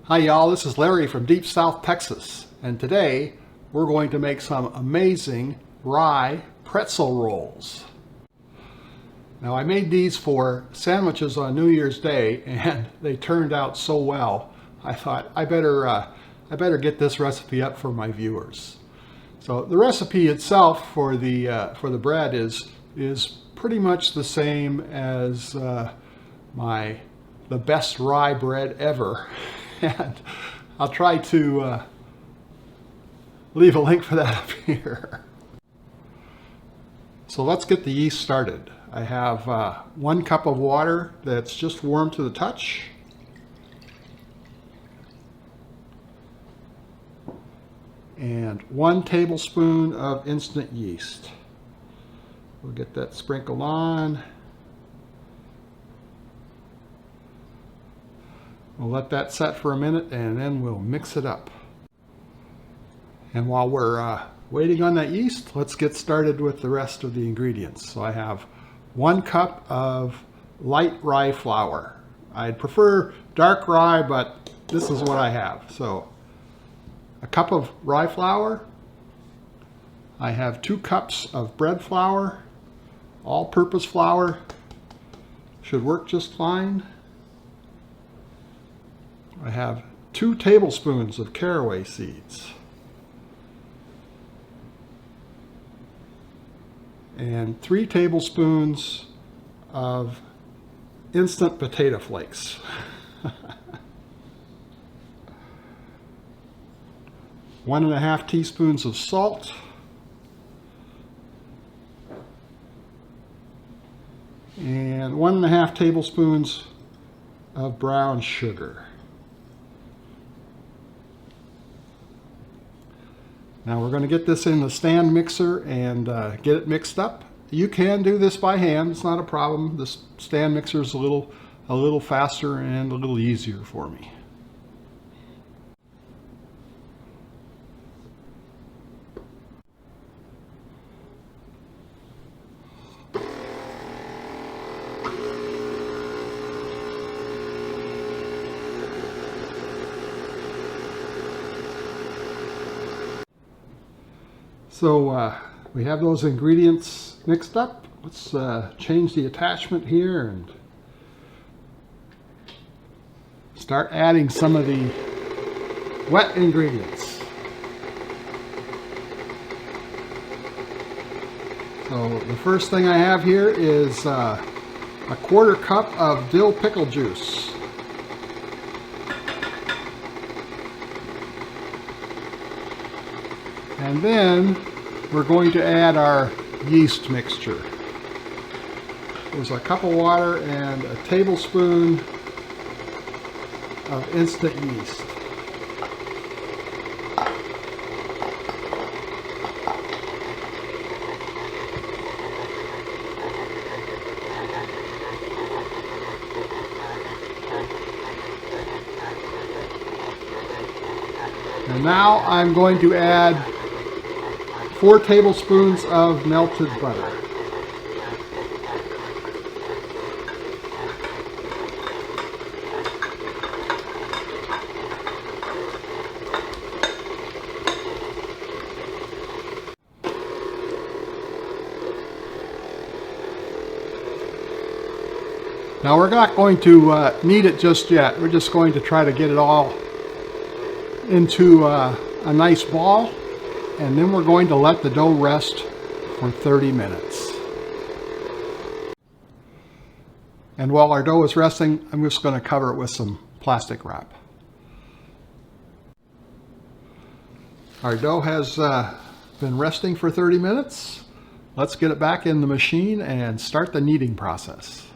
Hi y'all, this is Larry from Deep South Texas, and today we're going to make some amazing rye pretzel rolls. Now I made these for sandwiches on New Year's Day and they turned out so well, I thought I better get this recipe up for my viewers. So the recipe itself for the bread is pretty much the same as the best rye bread ever. And I'll try to leave a link for that up here. So let's get the yeast started. I have 1 cup of water that's just warm to the touch. And 1 tablespoon of instant yeast. We'll get that sprinkled on. We'll let that set for a minute and then we'll mix it up. And while we're waiting on that yeast, let's get started with the rest of the ingredients. So I have 1 cup of light rye flour. I'd prefer dark rye, but this is what I have. So a cup of rye flour. I have 2 cups of bread flour. All-purpose flour should work just fine. I have 2 tablespoons of caraway seeds and 3 tablespoons of instant potato flakes. 1.5 teaspoons of salt, and 1.5 tablespoons of brown sugar. Now we're going to get this in the stand mixer and get it mixed up. You can do this by hand, it's not a problem. This stand mixer is a little faster and a little easier for me. So we have those ingredients mixed up. Let's change the attachment here and start adding some of the wet ingredients. So the first thing I have here is a 1/4 cup of dill pickle juice. And then we're going to add our yeast mixture. There's a cup of water and a tablespoon of instant yeast. And now I'm going to add 4 tablespoons of melted butter. Now we're not going to knead it just yet. We're just going to try to get it all into a nice ball. And then we're going to let the dough rest for 30 minutes. And while our dough is resting, I'm just going to cover it with some plastic wrap. Our dough has been resting for 30 minutes. Let's get it back in the machine and start the kneading process.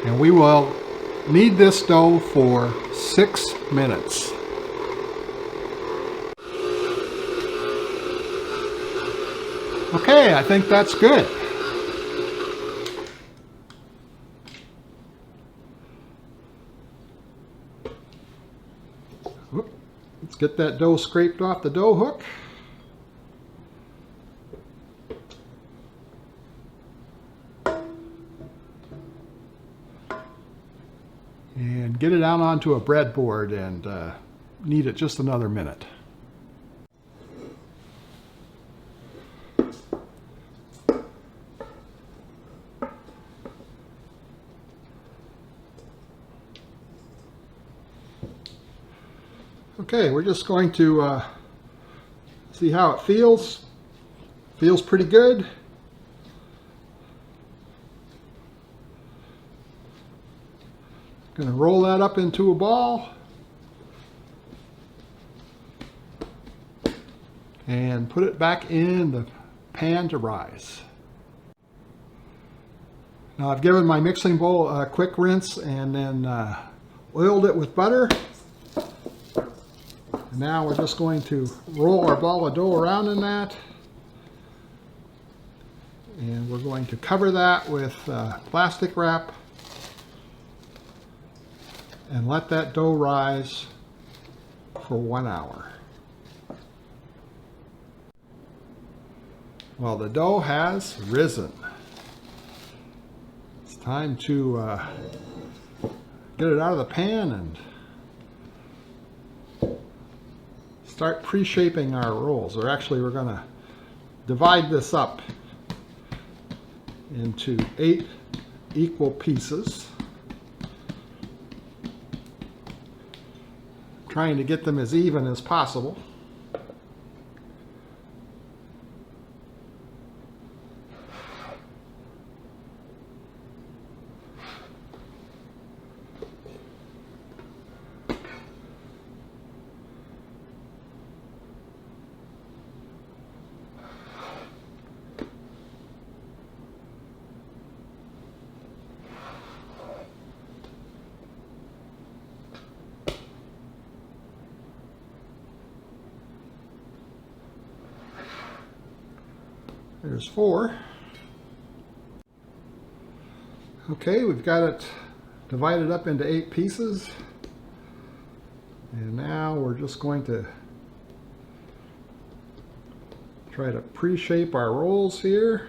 And we will knead this dough for 6 minutes. Okay, I think that's good. Let's get that dough scraped off the dough hook. get it out onto a breadboard and knead it just another minute. Okay, we're just going to see how it feels. Feels pretty good. Going to roll that up into a ball and put it back in the pan to rise. Now I've given my mixing bowl a quick rinse and then oiled it with butter. Now we're just going to roll our ball of dough around in that, and we're going to cover that with plastic wrap and let that dough rise for 1 hour. Well, the dough has risen. It's time to get it out of the pan and start pre-shaping our rolls. Or actually, we're going to divide this up into 8 equal pieces, trying to get them as even as possible. There's 4. Okay, we've got it divided up into 8 pieces. And now we're just going to try to pre-shape our rolls here.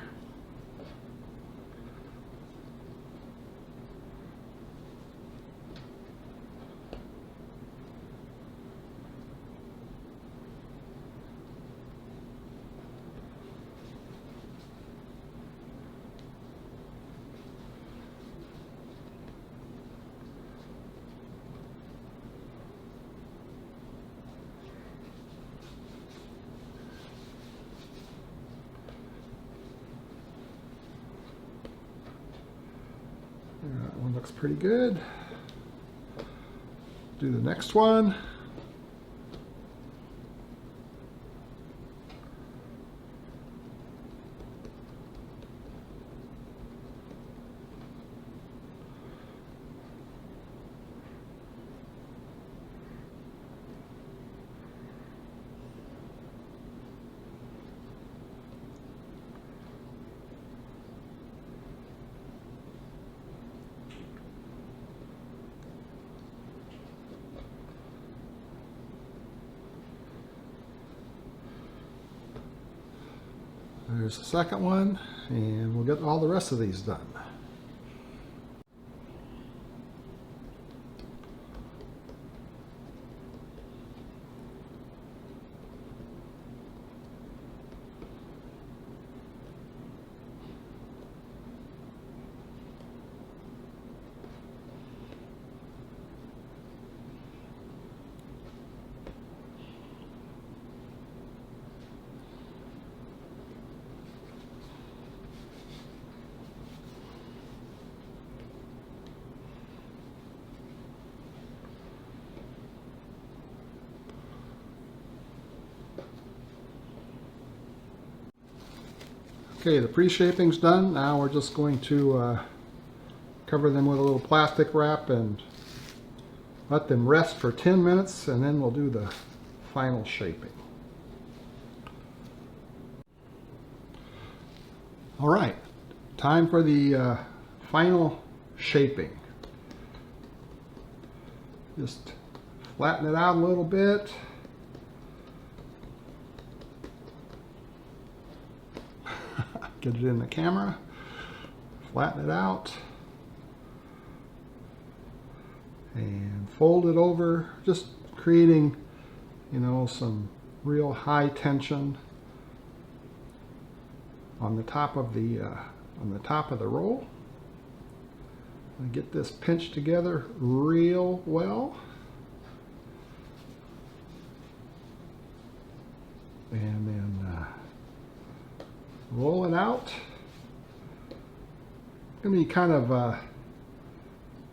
That one looks pretty good. Do the next one. There's the second one, and we'll get all the rest of these done. Okay, the pre-shaping's done. Now we're just going to cover them with a little plastic wrap and let them rest for 10 minutes, and then we'll do the final shaping. All right, time for the final shaping. Just flatten it out a little bit. Get it in the camera, flatten it out, and fold it over, just creating, you know, some real high tension on the top of the roll. And get this pinched together real well. And then roll it out. It's going to be kind of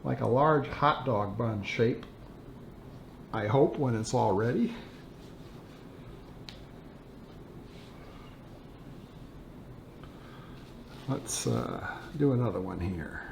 like a large hot dog bun shape, I hope, when it's all ready. Let's do another one here.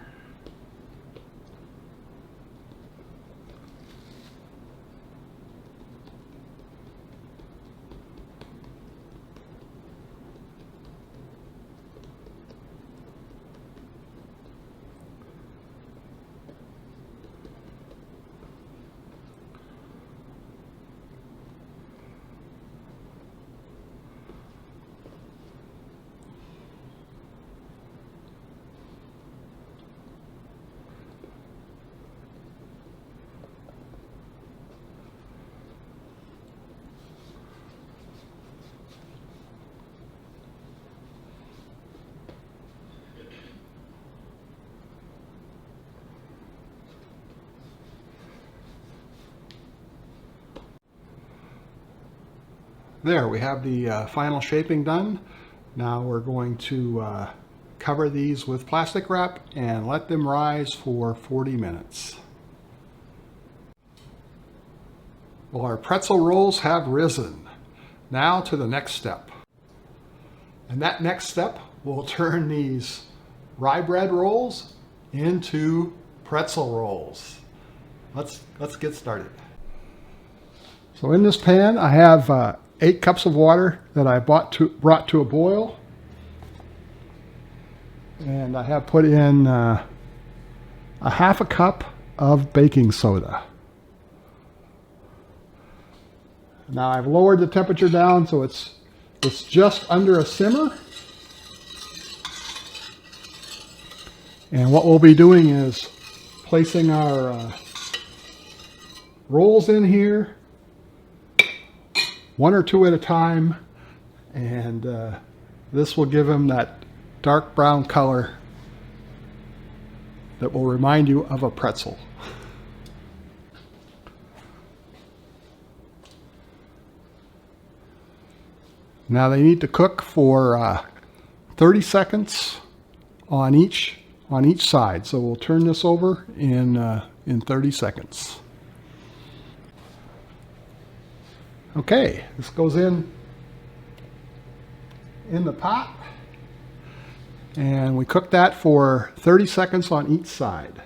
There, we have the final shaping done. Now we're going to cover these with plastic wrap and let them rise for 40 minutes. Well, our pretzel rolls have risen. Now to the next step. And that next step will turn these rye bread rolls into pretzel rolls. Let's get started. So in this pan I have 8 cups of water that I brought to a boil, and I have put in a half a cup of baking soda. Now I've lowered the temperature down so it's just under a simmer, and what we'll be doing is placing our rolls in here, 1 or 2 at a time, and this will give them that dark brown color that will remind you of a pretzel. Now they need to cook for 30 seconds on each side, so we'll turn this over in 30 seconds. Okay, this goes in the pot, and we cook that for 30 seconds on each side.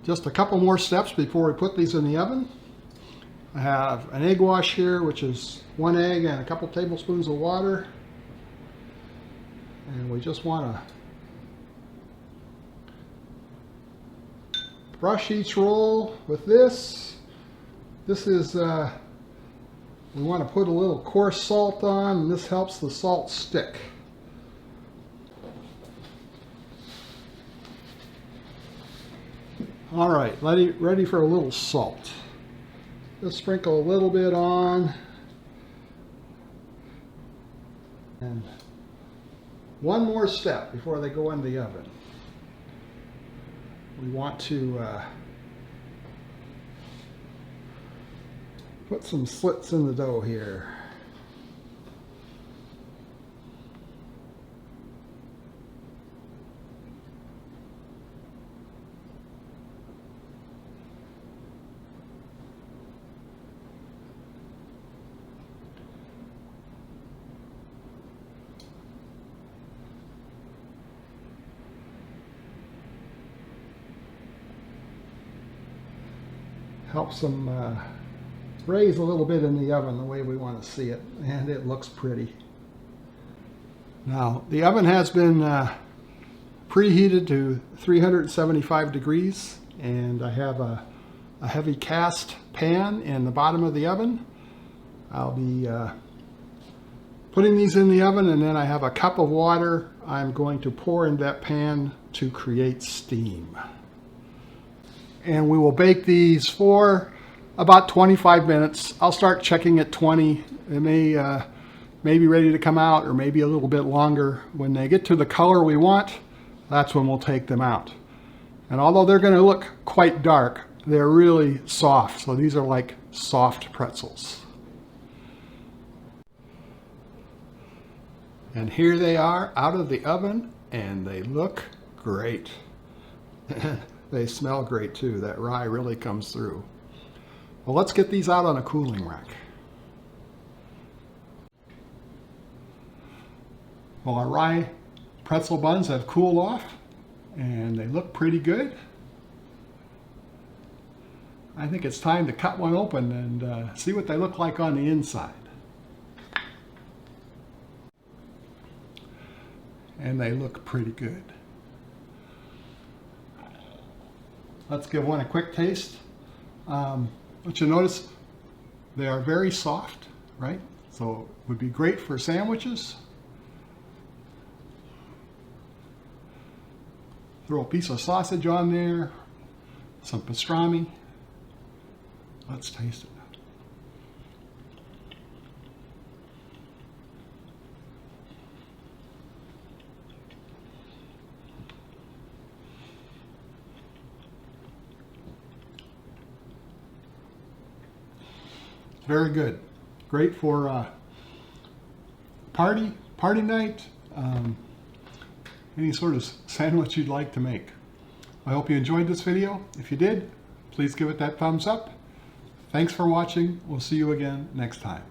Just a couple more steps before we put these in the oven. I have an egg wash here, which is 1 egg and a couple tablespoons of water. And we just want to brush each roll with this. This is, we want to put a little coarse salt on, and this helps the salt stick. All right, ready for a little salt. Just sprinkle a little bit on. And one more step before they go in the oven. We want to put some slits in the dough here. Helps them raise a little bit in the oven the way we want to see it, and it looks pretty. Now, the oven has been preheated to 375 degrees, and I have a heavy cast pan in the bottom of the oven. I'll be putting these in the oven, and then I have a cup of water I'm going to pour in that pan to create steam. And we will bake these for about 25 minutes. I'll start checking at 20. It may be ready to come out, or maybe a little bit longer. When they get to the color we want, that's when we'll take them out. And although they're going to look quite dark, they're really soft. So these are like soft pretzels. And here they are out of the oven, and they look great. They smell great too. That rye really comes through. Well, let's get these out on a cooling rack. Well, our rye pretzel buns have cooled off, and they look pretty good. I think it's time to cut one open and see what they look like on the inside. And they look pretty good. Let's give one a quick taste. What you notice, they are very soft, right? So it would be great for sandwiches. Throw a piece of sausage on there, some pastrami. Let's taste it. Very good. Great for party night, any sort of sandwich you'd like to make. I hope you enjoyed this video. If you did, please give it that thumbs up. Thanks for watching. We'll see you again next time.